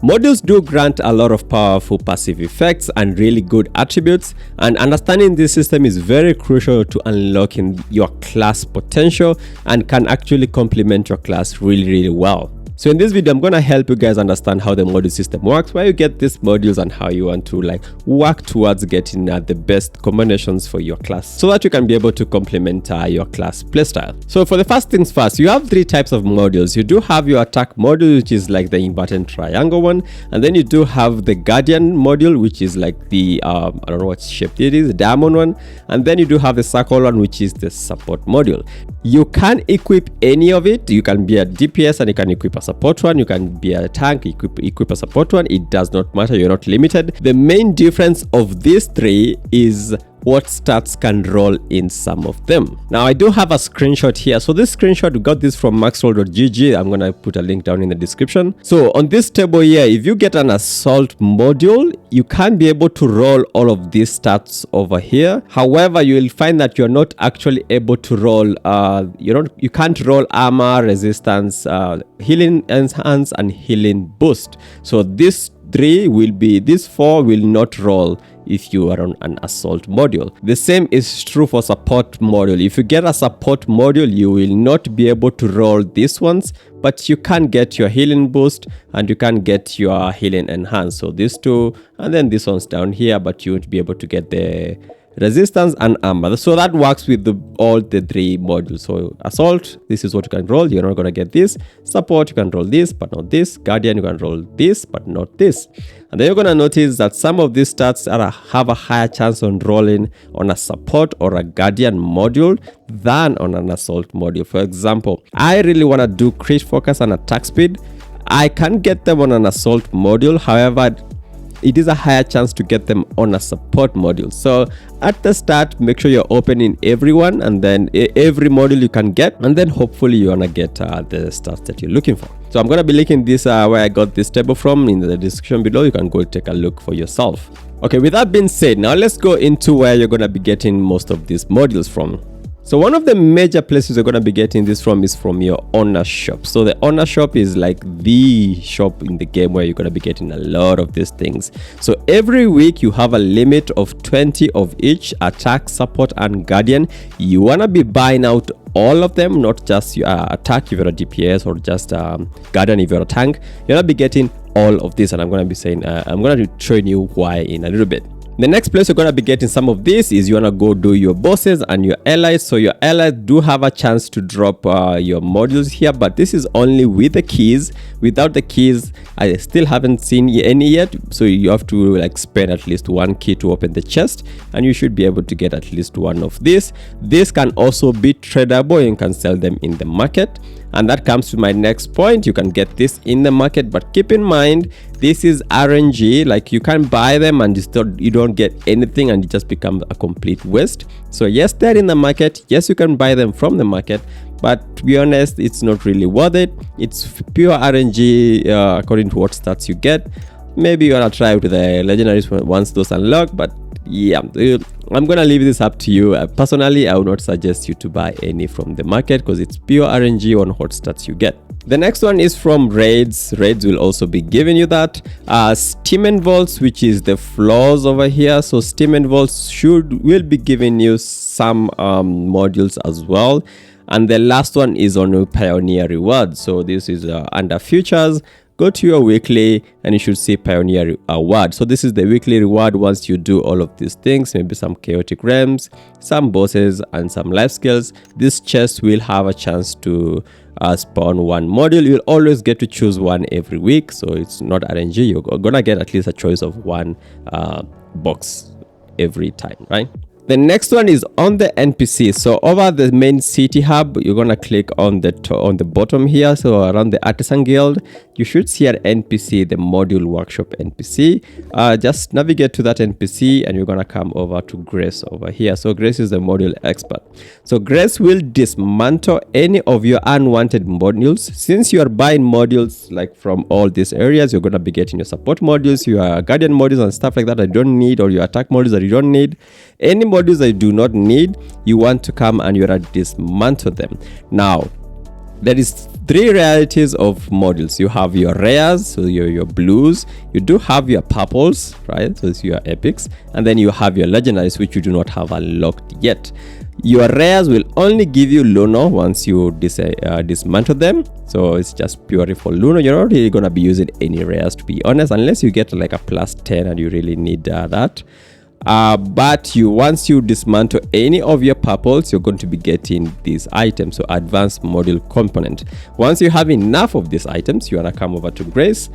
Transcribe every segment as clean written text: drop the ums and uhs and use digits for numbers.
Modules do grant a lot of powerful passive effects and really good attributes, and understanding this system is very crucial to unlocking your class potential and can actually complement your class really well. So in this video, I'm going to help you guys understand how the module system works, where you get these modules, and how you want to work towards getting the best combinations for your class so that you can be able to complement your class playstyle. So for the first things first, you have three types of modules. You do have your attack module, which is like the inverted triangle one, and then you do have the guardian module, which is like the I don't know what shape it is, the diamond one, and then you do have the circle one, which is the support module. You can equip any of it. You can be a DPS and you can equip a support one. You can be a tank, equip a support one. It does not matter. You're not limited. The main difference of these three is what stats can roll in some of them. Now I do have a screenshot here. So this screenshot, we got this from maxroll.gg. I'm gonna put a link down in the description. So on this table here, if you get an assault module, you can be able to roll all of these stats over here. However, you will find that you're not actually able to roll you can't roll armor, resistance, healing enhance, and healing boost. So these four will not roll if you are on an assault module. The same is true for support module. If you get a support module, you will not be able to roll these ones, but you can get your healing boost and you can get your healing enhance. So these two, and then this one's down here, but you won't be able to get the resistance and armor. So that works with all the three modules. So assault, this is what you can roll. You're not going to get this. Support, you can roll this but not this. Guardian, you can roll this but not this. And then you're going to notice that some of these stats have a higher chance on rolling on a support or a guardian module than on an assault module. For example, I really want to do crit focus and attack speed. I can get them on an assault module. However, it is a higher chance to get them on a support module. So at the start, make sure you're opening everyone, and then every module you can get, and then hopefully you're gonna get the stats that you're looking for. So I'm gonna be linking this where I got this table from in the description below. You can go take a look for yourself. Okay, with that being said, now let's go into where you're gonna be getting most of these modules from. So one of the major places you're going to be getting this from is from your honor shop. So the honor shop is like the shop in the game where you're going to be getting a lot of these things. So every week you have a limit of 20 of each: attack, support, and guardian. You want to be buying out all of them, not just your attack if you're a DPS, or just guardian if you're a tank. You're going to be getting all of this, and I'm going to be saying I'm going to be showing you why in a little bit. The next place you're going to be getting some of this is you want to go do your bosses and your allies. So your allies do have a chance to drop your modules here, but this is only with the keys. Without the keys, I still haven't seen any yet. So you have to spend at least one key to open the chest, and you should be able to get at least one of these. This can also be tradable. You can sell them in the market. And that comes to my next point. You can get this in the market, but keep in mind, this is RNG. Like, you can buy them and you don't get anything, and it just becomes a complete waste. So yes, they're in the market. Yes, you can buy them from the market, but to be honest, it's not really worth it. It's pure RNG according to what stats you get. Maybe you wanna try with the legendaries once those unlock, but yeah, I'm gonna leave this up to you. Personally, I would not suggest you to buy any from the market because it's pure RNG on what stats you get. The next one is from raids. Raids will also be giving you that. Steam and Vaults, which is the floors over here. So Steam and Vaults will be giving you some modules as well. And the last one is on Pioneer Reward. So this is under Futures. Go to your weekly and you should see Pioneer Award. So this is the weekly reward once you do all of these things, maybe some chaotic realms, some bosses, and some life skills. This chest will have a chance to spawn one module. You'll always get to choose one every week, so it's not RNG. You're gonna get at least a choice of one box every time, right? The next one is on the NPC. So over the main city hub, you're gonna click on the bottom here. So around the Artisan Guild, you should see an NPC, the Module Workshop NPC. Just navigate to that NPC and you're gonna come over to Grace over here. So Grace is the module expert. So Grace will dismantle any of your unwanted modules. Since you are buying modules like from all these areas, you're gonna be getting your support modules, your guardian modules and stuff like that you don't need, or your attack modules that you don't need. Any modules that you do not need, you want to come and you want to dismantle them. Now, There is three realities of modules. You have your rares, so your blues. You do have your purples, right? So it's your epics, and then you have your legendaries, which you do not have unlocked yet. Your rares will only give you Luno once you dismantle them. So it's just purely for Luno. You're not really gonna be using any rares, to be honest, unless you get like a +10 and you really need that. But once you dismantle any of your purples, you're going to be getting these items, so advanced module component. Once you have enough of these items, you want to come over to Grace,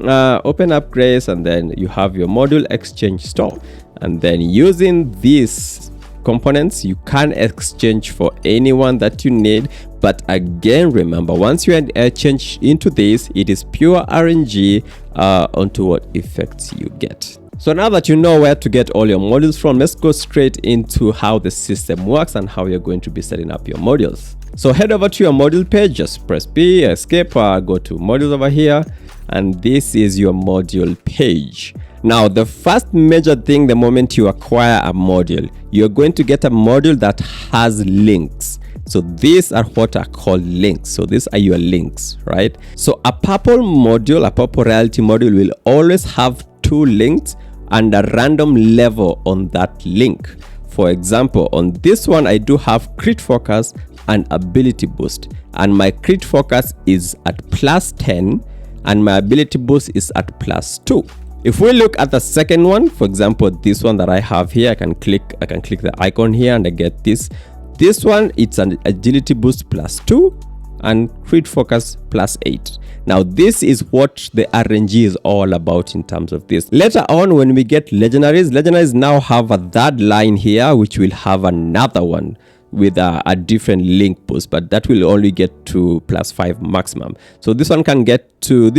open up Grace, and then you have your module exchange store. And then using these components, you can exchange for anyone that you need. But again, remember, once you change into this, it is pure RNG onto what effects you get. So now that you know where to get all your modules from, let's go straight into how the system works and how you're going to be setting up your modules. So head over to your module page, just press P, escape, go to modules over here, and this is your module page. Now, the first major thing, the moment you acquire a module, you're going to get a module that has links. So these are what are called links. So these are your links, right? So a purple module, a purple reality module will always have 2 links and a random level on that link. For example, on this one, I do have crit focus and ability boost, and my crit focus is at +10 and my ability boost is at +2. If we look at the second one, for example, this one that I have here, I can click the icon here and I get this. This one, it's an agility boost +2 and crit focus +8. Now this is what the RNG is all about in terms of this. Later on, when we get legendaries now have a third line here, which will have another one with a different link boost, but that will only get to +5 maximum. So these ones can get to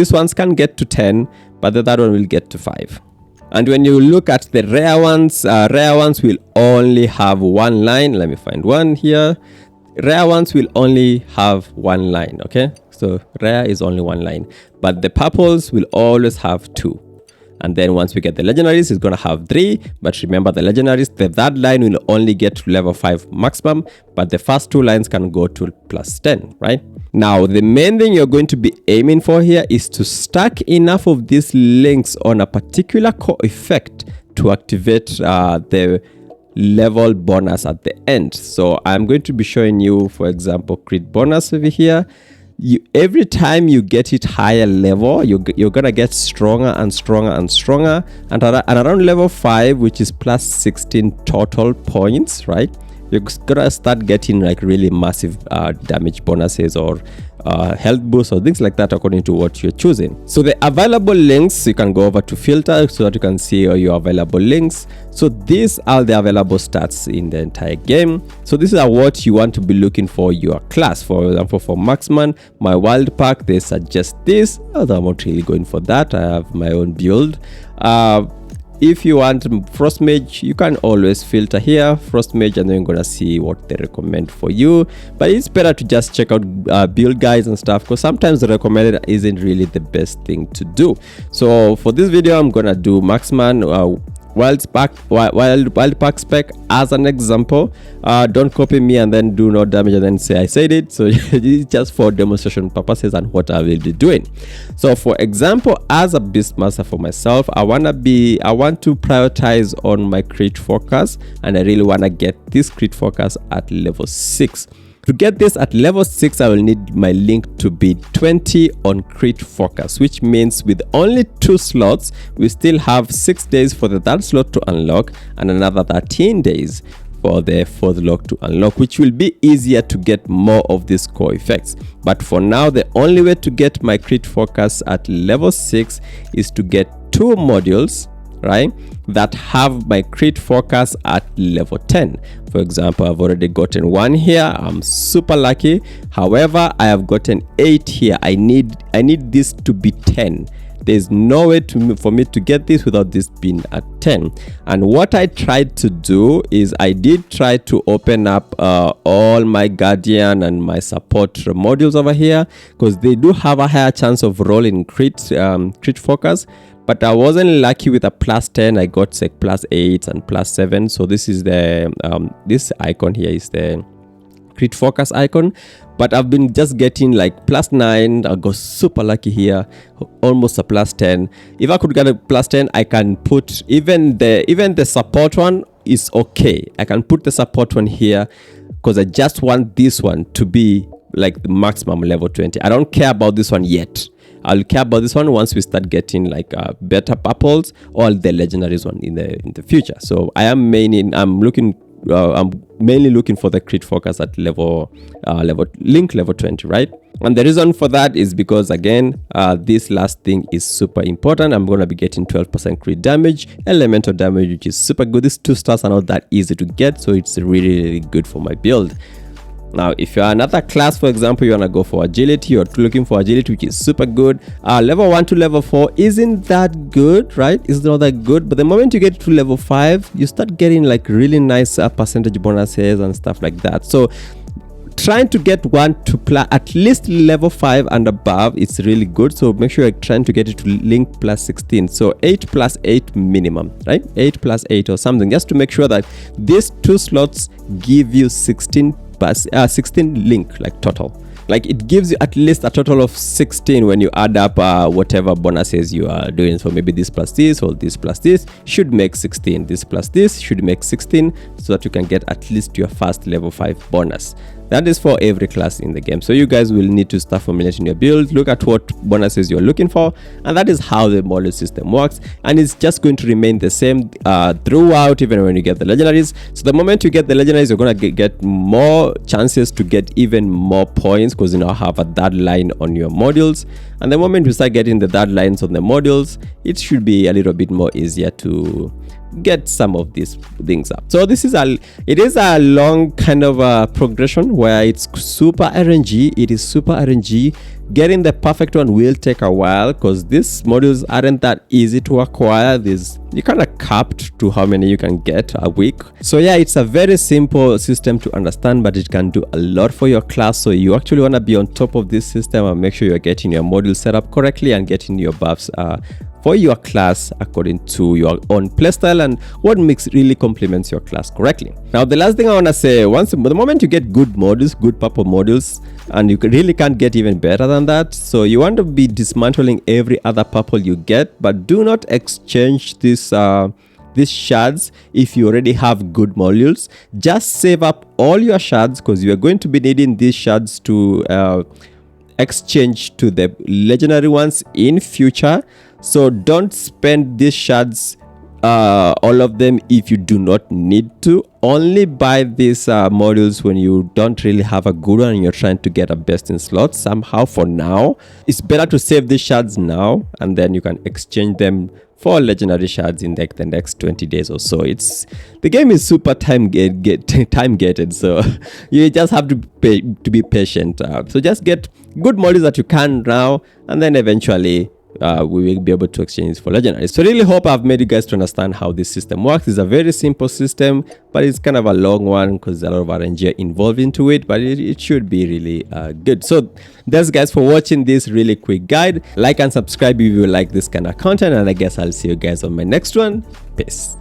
10, but the third one will get to 5. And when you look at the rare ones will only have one line. Let me find one here. Rare ones will only have one line, okay? So rare is only one line, but the purples will always have 2. And then once we get the legendaries, it's going to have 3. But remember, the legendaries, the third line will only get to level 5 maximum, but the first 2 lines can go to +10, right? Now, the main thing you're going to be aiming for here is to stack enough of these links on a particular core effect to activate the level bonus at the end. So I'm going to be showing you, for example, crit bonus over here. Every time you get it higher level, you're gonna get stronger and stronger and stronger, and around level 5, which is +16 total points, right? You're gonna start getting like really massive damage bonuses or health boosts or things like that, according to what you're choosing. So the available links, you can go over to filter so that you can see all your available links. So these are the available stats in the entire game. So this is what you want to be looking for your class. For example, for Marksman, my wild pack, they suggest this, although I'm not really going for that. I have my own build. If you want Frost Mage, you can always filter here, Frost Mage, and then you're gonna see what they recommend for you. But it's better to just check out build guides and stuff, because sometimes the recommended isn't really the best thing to do. So for this video, I'm gonna do Marksman, wild pack spec as an example. Don't copy me and then do no damage and then say I said it. So it's just for demonstration purposes and what I will be doing. So for example, as a beastmaster for myself, I want to prioritize on my crit focus, and I really want to get this crit focus at level 6. To get this at level 6, I will need my link to be 20 on crit focus, which means with only 2 slots, we still have 6 days for the third slot to unlock and another 13 days for the fourth lock to unlock, which will be easier to get more of these core effects. But for now, the only way to get my crit focus at level 6 is to get 2 modules, right, that have my crit focus at level 10. For example, I've already gotten 1 here. I'm super lucky. However, I have gotten 8 here. I need this to be 10. There's no way for me to get this without this being at 10. And what I tried to do is I did try to open up all my guardian and my support modules over here, because they do have a higher chance of rolling crit focus. But I wasn't lucky with a +10. I got like +8 and +7. So this is the this icon here is the crit focus icon, but I've been just getting like +9. I got super lucky here, almost a +10. If I could get a +10, I can put even the support one is okay. I can put the support one here because I just want this one to be like the maximum level 20. I don't care about this one yet. I'll care about this one once we start getting like better purples or the legendaries one in the future. So I'm mainly looking for the crit focus at level 20, right? And the reason for that is because, again, this last thing is super important. I'm going to be getting 12% crit damage, elemental damage, which is super good. These 2 stars are not that easy to get, so it's really, really good for my build. Now, if you're another class, for example, you want to go for agility, you're looking for agility, which is super good. Level 1 to level 4 isn't that good, right? It's not that good. But the moment you get to level 5, you start getting like really nice percentage bonuses and stuff like that. So trying to get one to at least level 5 and above, it's really good. So make sure you're trying to get it to link +16. So 8 + 8 minimum, right? 8 + 8 or something, just to make sure that these 2 slots give you 16 link, like total. Like it gives you at least a total of 16 when you add up whatever bonuses you are doing. So maybe this plus this or this plus this should make 16. This plus this should make 16, so that you can get at least your first level 5 bonus. That is for every class in the game. So you guys will need to start formulating your build, look at what bonuses you're looking for, and that is how the model system works. And it's just going to remain the same throughout, even when you get the legendaries. So the moment you get the legendaries, you're going to get more chances to get even more points, because you now have a dot line on your modules. And the moment you start getting the dot lines on the modules, it should be a little bit more easier to get some of these things up. So this is it is a long kind of progression where it's super RNG. It is super RNG. Getting the perfect one will take a while, because these modules aren't that easy to acquire. You're kind of capped to how many you can get a week. So yeah, it's a very simple system to understand, but it can do a lot for your class. So you actually want to be on top of this system and make sure you're getting your module set up correctly and getting your buffs for your class according to your own playstyle and what really complements your class correctly. Now, the last thing I want to say, the moment you get good modules, good purple modules, and you really can't get even better than that, so you want to be dismantling every other purple you get, but do not exchange these shards if you already have good modules. Just save up all your shards, because you are going to be needing these shards to exchange to the legendary ones in future. So don't spend these shards, all of them, if you do not need to. Only buy these modules when you don't really have a good one and you're trying to get a best in slot somehow. For now, it's better to save these shards now, and then you can exchange them for legendary shards in like the next 20 days or so. The game is super time gated, so you just have to be patient. So just get good modules that you can now, and then eventually we will be able to exchange for legendaries. So really hope I've made you guys to understand how this system works. It's a very simple system, but it's kind of a long one because there's a lot of RNG involved into it, but it should be really good. So thanks guys for watching this really quick guide. Like and subscribe if you like this kind of content, and I guess I'll see you guys on my next one. Peace.